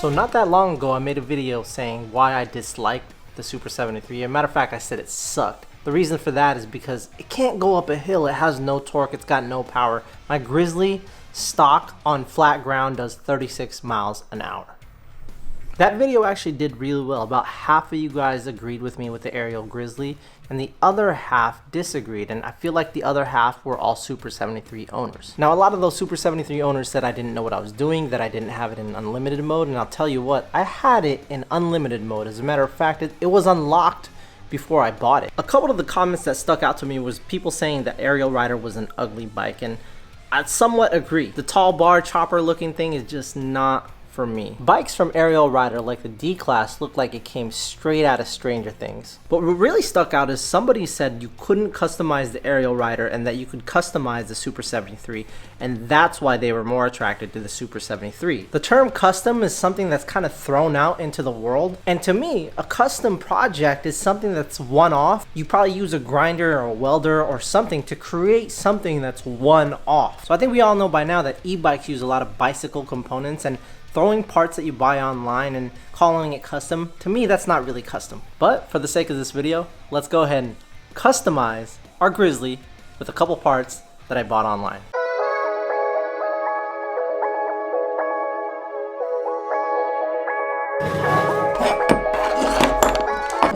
So not that long ago, I made a video saying why I disliked the Super 73. As a matter of fact, I said it sucked. The reason for that is because it can't go up a hill. It has no torque. It's got no power. My Grizzly stock on flat ground does 36 miles an hour. That video actually did really well. About half of you guys agreed with me with the Ariel Grizzly, and the other half disagreed, and I feel like the other half were all Super 73 owners. Now, a lot of those Super 73 owners said I didn't know what I was doing, that I didn't have it in unlimited mode, and I'll tell you what, I had it in unlimited mode. As a matter of fact, it was unlocked before I bought it. A couple of the comments that stuck out to me was people saying that Ariel Rider was an ugly bike, and I somewhat agree. The tall bar chopper looking thing is just not for me. Bikes from Ariel Rider like the D-Class look like it came straight out of Stranger Things. But what really stuck out is somebody said you couldn't customize the Ariel Rider and that you could customize the Super 73, and that's why they were more attracted to the Super 73. The term custom is something that's kind of thrown out into the world, and to me, a custom project is something that's one-off. You probably use a grinder or a welder or something to create something that's one-off. So I think we all know by now that e-bikes use a lot of bicycle components, and throwing parts that you buy online and calling it custom, to me that's not really custom. But for the sake of this video, let's go ahead and customize our Grizzly with a couple parts that I bought online.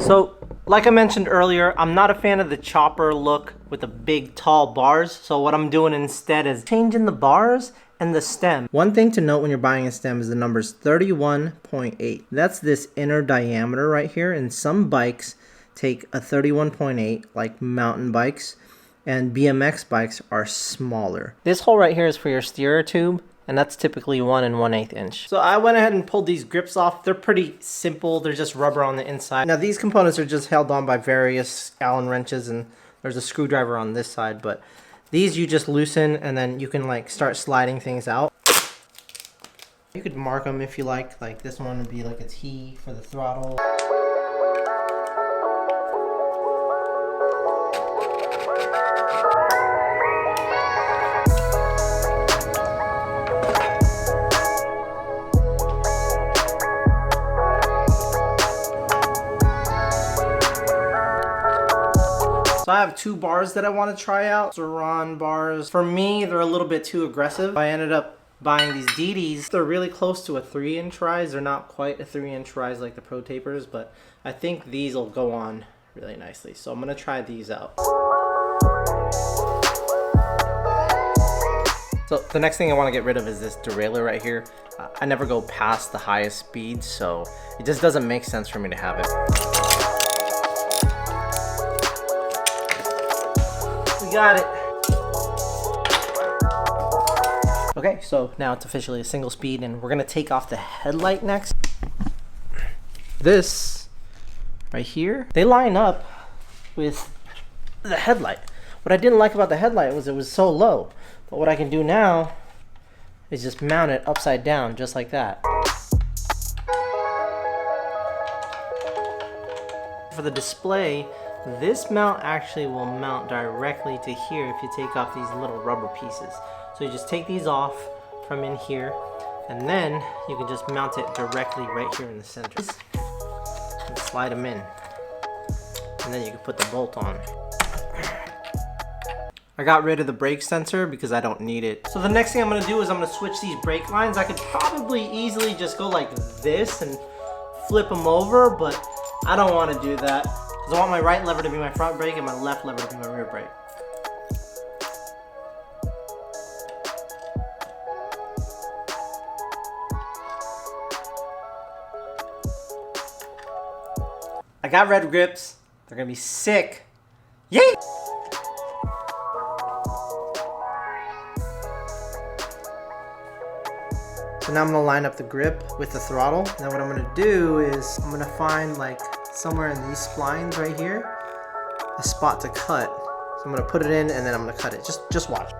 So, like I mentioned earlier, I'm not a fan of the chopper look with the big tall bars, so what I'm doing instead is changing the bars and the stem. One thing to note when you're buying a stem is the number's 31.8. That's this inner diameter right here, and some bikes take a 31.8, like mountain bikes, and BMX bikes are smaller. This hole right here is for your steerer tube, and that's typically 1 1/8 inch. So I went ahead and pulled these grips off. They're pretty simple. They're just rubber on the inside. Now these components are just held on by various Allen wrenches, and there's a screwdriver on this side, but these you just loosen and then you can like start sliding things out. You could mark them if you like this one would be like a T for the throttle. So I have two bars that I want to try out. Zoran bars. For me, they're a little bit too aggressive. I ended up buying these Deities. They're really close to a 3-inch rise. They're not quite a 3-inch rise like the Pro Tapers, but I think these will go on really nicely. So I'm going to try these out. So the next thing I want to get rid of is this derailleur right here. I never go past the highest speed, so it just doesn't make sense for me to have it. Got it. Okay, so now it's officially a single speed, and we're gonna take off the headlight next. This right here, they line up with the headlight. What I didn't like about the headlight was it was so low, but what I can do now is just mount it upside down just like that. For the display, this mount actually will mount directly to here if you take off these little rubber pieces. So you just take these off from in here, and then you can just mount it directly right here in the center. And slide them in. And then you can put the bolt on. I got rid of the brake sensor because I don't need it. So the next thing I'm gonna do is I'm gonna switch these brake lines. I could probably easily just go like this and flip them over, but I don't wanna do that. I want my right lever to be my front brake and my left lever to be my rear brake. I got red grips. They're gonna be sick. Yay! So now I'm gonna line up the grip with the throttle. Now what I'm gonna do is I'm gonna find like somewhere in these splines right here, a spot to cut. So I'm gonna put it in and then I'm gonna cut it. Just watch.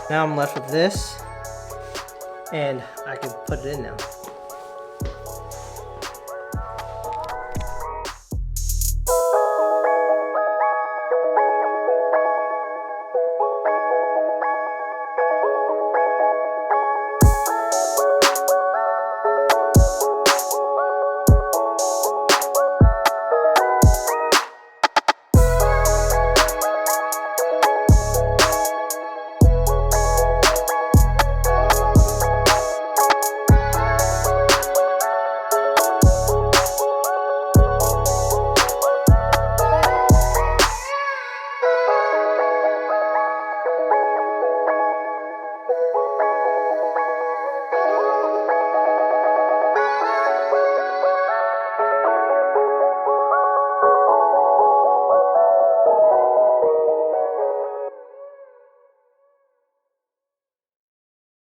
Now I'm left with this, and I can put it in now.